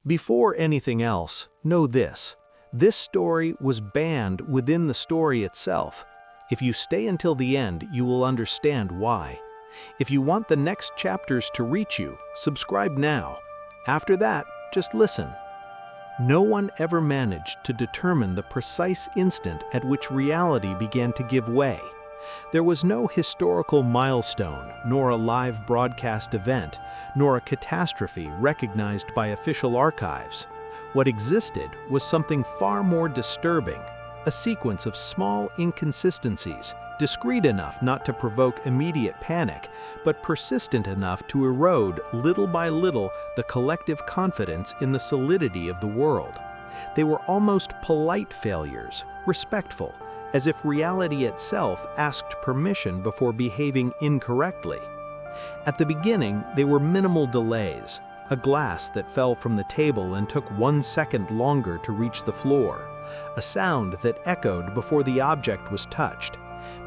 Before anything else, know this. This story was banned within the story itself. If you stay until the end, you will understand why. If you want the next chapters to reach you, subscribe now. After that, just listen. No one ever managed to determine the precise instant at which reality began to give way. There was no historical milestone, nor a live broadcast event, nor a catastrophe recognized by official archives. What existed was something far more disturbing, a sequence of small inconsistencies, discreet enough not to provoke immediate panic, but persistent enough to erode little by little the collective confidence in the solidity of the world. They were almost polite failures, respectful, as if reality itself asked permission before behaving incorrectly. At the beginning, they were minimal delays, a glass that fell from the table and took 1 second longer to reach the floor, a sound that echoed before the object was touched,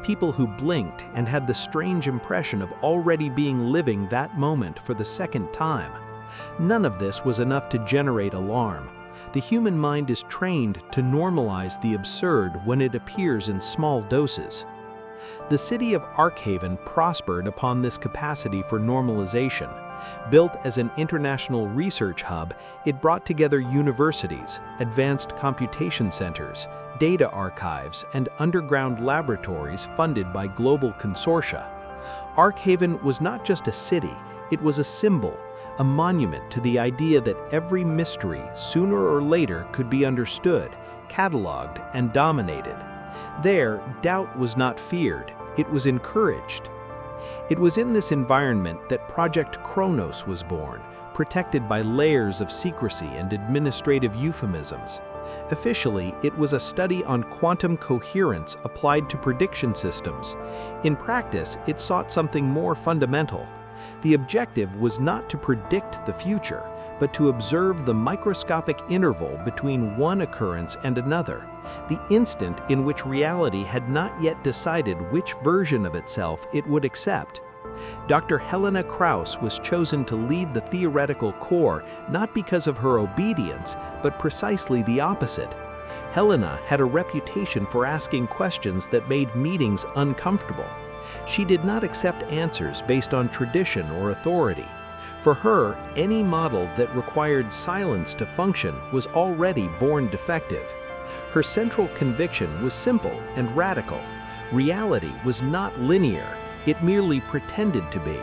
people who blinked and had the strange impression of already being living that moment for the second time. None of this was enough to generate alarm. The human mind is trained to normalize the absurd when it appears in small doses. The city of Arkhaven prospered upon this capacity for normalization. Built as an international research hub, it brought together universities, advanced computation centers, data archives, and underground laboratories funded by global consortia. Arkhaven was not just a city, it was a symbol, a monument to the idea that every mystery, sooner or later, could be understood, cataloged, and dominated. There, doubt was not feared, it was encouraged. It was in this environment that Project Kronos was born, protected by layers of secrecy and administrative euphemisms. Officially, it was a study on quantum coherence applied to prediction systems. In practice, it sought something more fundamental. The objective was not to predict the future, but to observe the microscopic interval between one occurrence and another, the instant in which reality had not yet decided which version of itself it would accept. Dr. Helena Krauss was chosen to lead the theoretical core not because of her obedience, but precisely the opposite. Helena had a reputation for asking questions that made meetings uncomfortable. She did not accept answers based on tradition or authority. For her, any model that required silence to function was already born defective. Her central conviction was simple and radical. Reality was not linear, it merely pretended to be.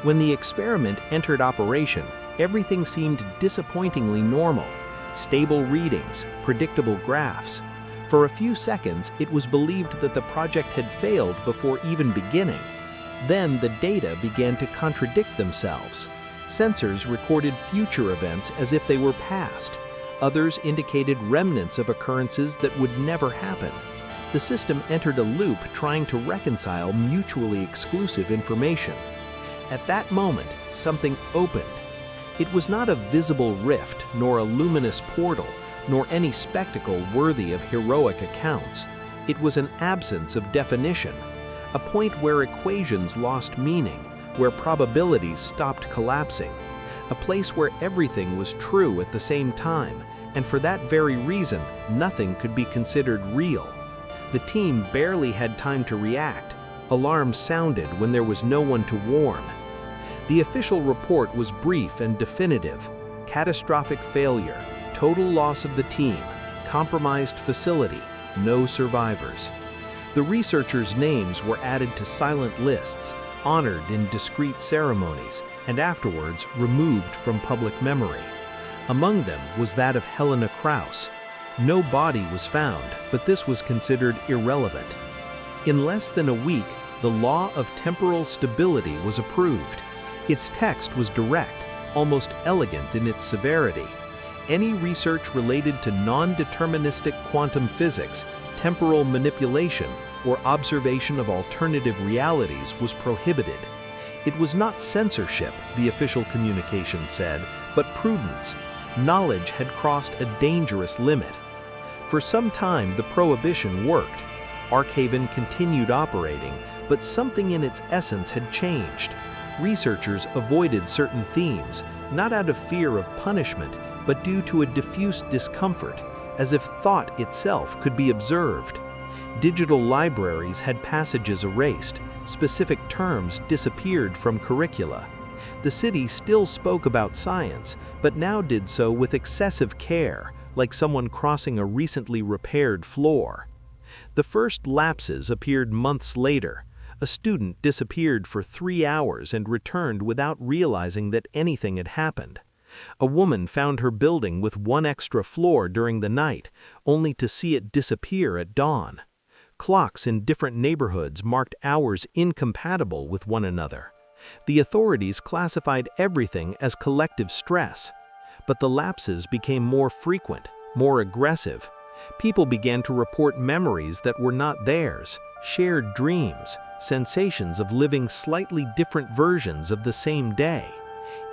When the experiment entered operation, everything seemed disappointingly normal. Stable readings, predictable graphs. For a few seconds, it was believed that the project had failed before even beginning. Then the data began to contradict themselves. Sensors recorded future events as if they were past. Others indicated remnants of occurrences that would never happen. The system entered a loop trying to reconcile mutually exclusive information. At that moment, something opened. It was not a visible rift, nor a luminous portal, nor any spectacle worthy of heroic accounts. It was an absence of definition, a point where equations lost meaning, where probabilities stopped collapsing, a place where everything was true at the same time, and for that very reason, nothing could be considered real. The team barely had time to react. Alarms sounded when there was no one to warn. The official report was brief and definitive. Catastrophic failure, total loss of the team, compromised facility, no survivors. The researchers' names were added to silent lists, honored in discreet ceremonies, and afterwards removed from public memory. Among them was that of Helena Krauss. No body was found, but this was considered irrelevant. In less than a week, the law of temporal stability was approved. Its text was direct, almost elegant in its severity. Any research related to non-deterministic quantum physics, temporal manipulation, or observation of alternative realities was prohibited. It was not censorship, the official communication said, but prudence. Knowledge had crossed a dangerous limit. For some time, the prohibition worked. Arkhaven continued operating, but something in its essence had changed. Researchers avoided certain themes, not out of fear of punishment, but due to a diffuse discomfort, as if thought itself could be observed. Digital libraries had passages erased, specific terms disappeared from curricula. The city still spoke about science, but now did so with excessive care, like someone crossing a recently repaired floor. The first lapses appeared months later. A student disappeared for 3 hours and returned without realizing that anything had happened. A woman found her building with 1 extra floor during the night, only to see it disappear at dawn. Clocks in different neighborhoods marked hours incompatible with one another. The authorities classified everything as collective stress. But the lapses became more frequent, more aggressive. People began to report memories that were not theirs, shared dreams, sensations of living slightly different versions of the same day.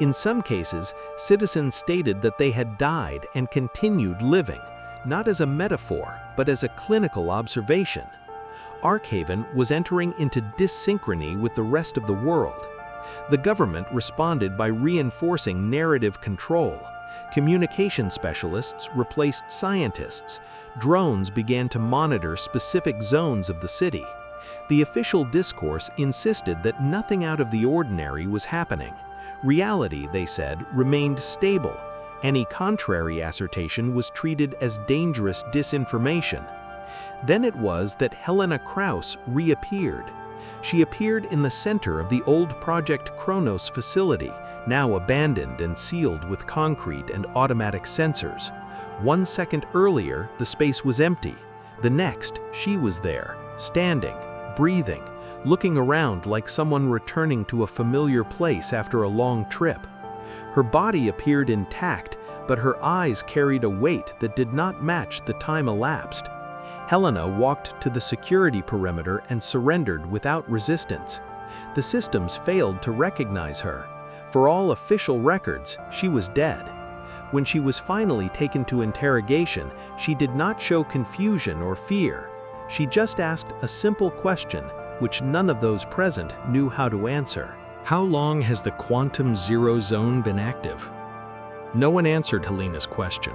In some cases, citizens stated that they had died and continued living, not as a metaphor, but as a clinical observation. Arkhaven was entering into dyssynchrony with the rest of the world. The government responded by reinforcing narrative control. Communication specialists replaced scientists. Drones began to monitor specific zones of the city. The official discourse insisted that nothing out of the ordinary was happening. Reality, they said, remained stable. Any contrary assertion was treated as dangerous disinformation. Then it was that Helena Kraus reappeared. She appeared in the center of the old Project Kronos facility, now abandoned and sealed with concrete and automatic sensors. 1 second earlier, the space was empty. The next, she was there, standing, breathing, looking around like someone returning to a familiar place after a long trip. Her body appeared intact, but her eyes carried a weight that did not match the time elapsed. Helena walked to the security perimeter and surrendered without resistance. The systems failed to recognize her. For all official records, she was dead. When she was finally taken to interrogation, she did not show confusion or fear. She just asked a simple question, which none of those present knew how to answer. How long has the quantum zero zone been active? No one answered Helena's question.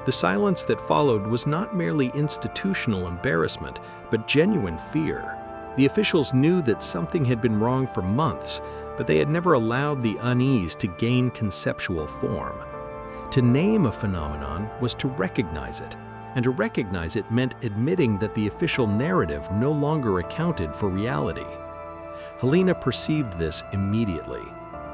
The silence that followed was not merely institutional embarrassment, but genuine fear. The officials knew that something had been wrong for months, but they had never allowed the unease to gain conceptual form. To name a phenomenon was to recognize it, and to recognize it meant admitting that the official narrative no longer accounted for reality. Helena perceived this immediately.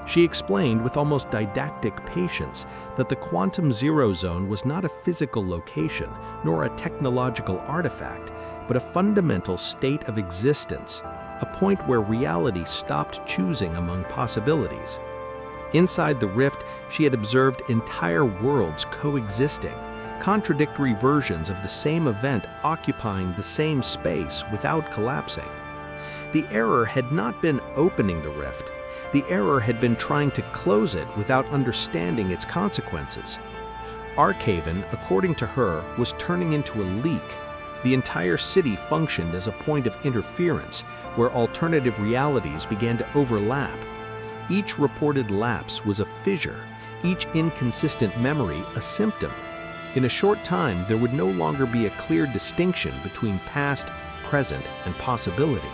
She explained with almost didactic patience that the quantum zero zone was not a physical location, nor a technological artifact, but a fundamental state of existence, a point where reality stopped choosing among possibilities. Inside the rift, she had observed entire worlds coexisting, contradictory versions of the same event occupying the same space without collapsing. The error had not been opening the rift. The error had been trying to close it without understanding its consequences. Arkhaven, according to her, was turning into a leak. The entire city functioned as a point of interference, where alternative realities began to overlap. Each reported lapse was a fissure, each inconsistent memory a symptom. In a short time, there would no longer be a clear distinction between past, present, and possibility.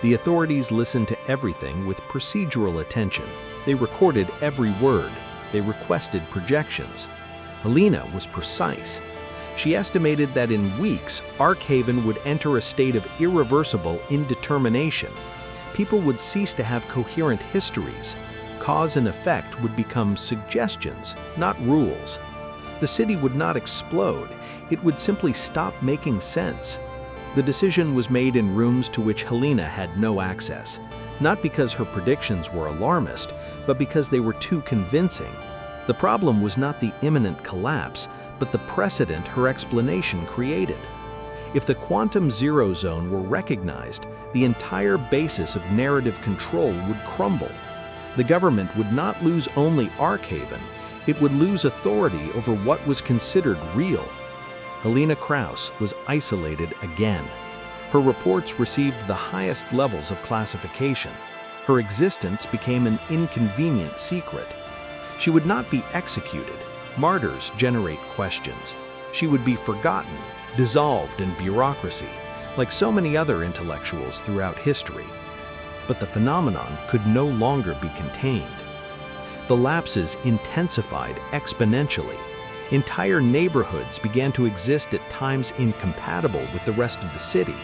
The authorities listened to everything with procedural attention. They recorded every word. They requested projections. Helena was precise. She estimated that in weeks, Arkhaven would enter a state of irreversible indetermination. People would cease to have coherent histories. Cause and effect would become suggestions, not rules. The city would not explode. It would simply stop making sense. The decision was made in rooms to which Helena had no access, not because her predictions were alarmist, but because they were too convincing. The problem was not the imminent collapse, but the precedent her explanation created. If the quantum zero zone were recognized, the entire basis of narrative control would crumble. The government would not lose only Arkhaven, it would lose authority over what was considered real. Helena Kraus was isolated again. Her reports received the highest levels of classification. Her existence became an inconvenient secret. She would not be executed. Martyrs generate questions. She would be forgotten, dissolved in bureaucracy, like so many other intellectuals throughout history. But the phenomenon could no longer be contained. The lapses intensified exponentially. Entire neighborhoods began to exist at times incompatible with the rest of the city.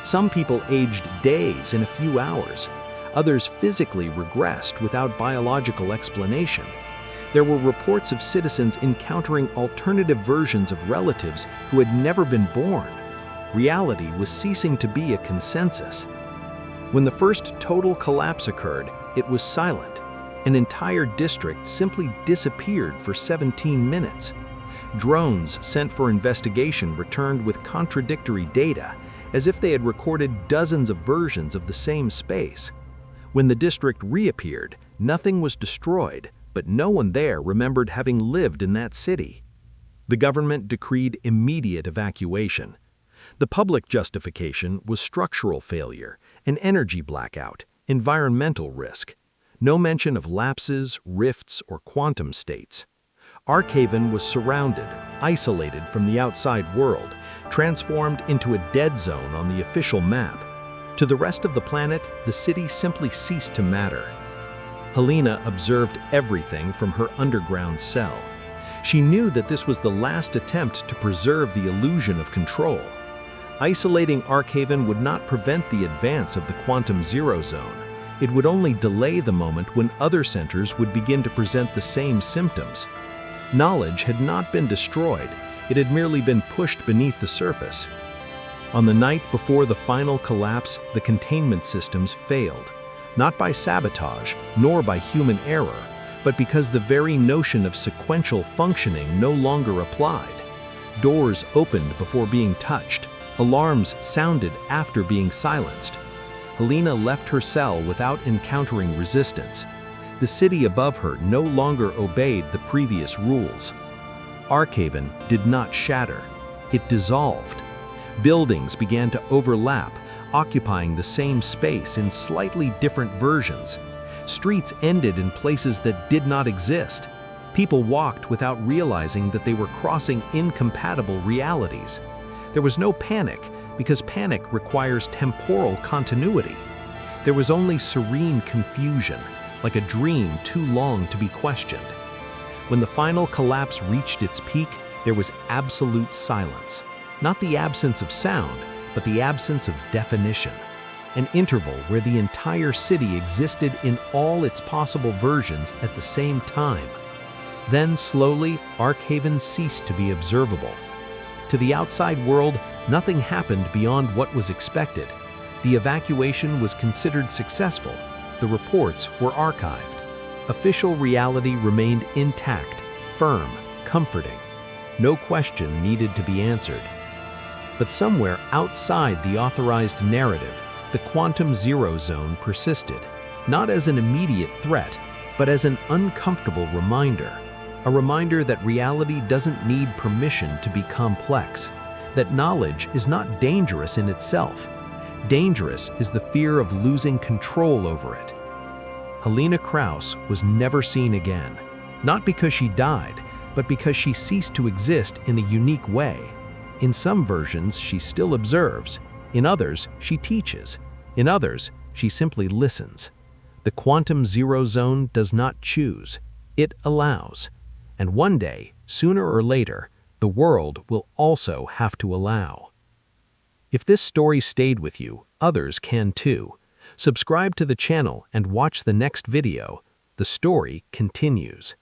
Some people aged days in a few hours. Others physically regressed without biological explanation. There were reports of citizens encountering alternative versions of relatives who had never been born. Reality was ceasing to be a consensus. When the first total collapse occurred, it was silent. An entire district simply disappeared for 17 minutes. Drones sent for investigation returned with contradictory data, as if they had recorded dozens of versions of the same space. When the district reappeared, nothing was destroyed, but no one there remembered having lived in that city. The government decreed immediate evacuation. The public justification was structural failure, an energy blackout, environmental risk. No mention of lapses, rifts, or quantum states. Arkhaven was surrounded, isolated from the outside world, transformed into a dead zone on the official map. To the rest of the planet, the city simply ceased to matter. Helena observed everything from her underground cell. She knew that this was the last attempt to preserve the illusion of control. Isolating Arkhaven would not prevent the advance of the quantum zero zone. It would only delay the moment when other centers would begin to present the same symptoms. Knowledge had not been destroyed, it had merely been pushed beneath the surface. On the night before the final collapse, the containment systems failed, not by sabotage, nor by human error, but because the very notion of sequential functioning no longer applied. Doors opened before being touched, alarms sounded after being silenced. Helena left her cell without encountering resistance. The city above her no longer obeyed the previous rules. Arkhaven did not shatter, it dissolved. Buildings began to overlap, occupying the same space in slightly different versions. Streets ended in places that did not exist. People walked without realizing that they were crossing incompatible realities. There was no panic, because panic requires temporal continuity. There was only serene confusion, like a dream too long to be questioned. When the final collapse reached its peak, there was absolute silence. Not the absence of sound, but the absence of definition. An interval where the entire city existed in all its possible versions at the same time. Then, slowly, Arkhaven ceased to be observable. To the outside world, nothing happened beyond what was expected. The evacuation was considered successful. The reports were archived. Official reality remained intact, firm, comforting. No question needed to be answered. But somewhere outside the authorized narrative, the quantum zero zone persisted, not as an immediate threat, but as an uncomfortable reminder. A reminder that reality doesn't need permission to be complex, that knowledge is not dangerous in itself. Dangerous is the fear of losing control over it. Helena Kraus was never seen again, not because she died, but because she ceased to exist in a unique way. In some versions, she still observes. In others, she teaches. In others, she simply listens. The quantum zero zone does not choose. It allows. And one day, sooner or later, the world will also have to allow. If this story stayed with you, others can too. Subscribe to the channel and watch the next video. The story continues.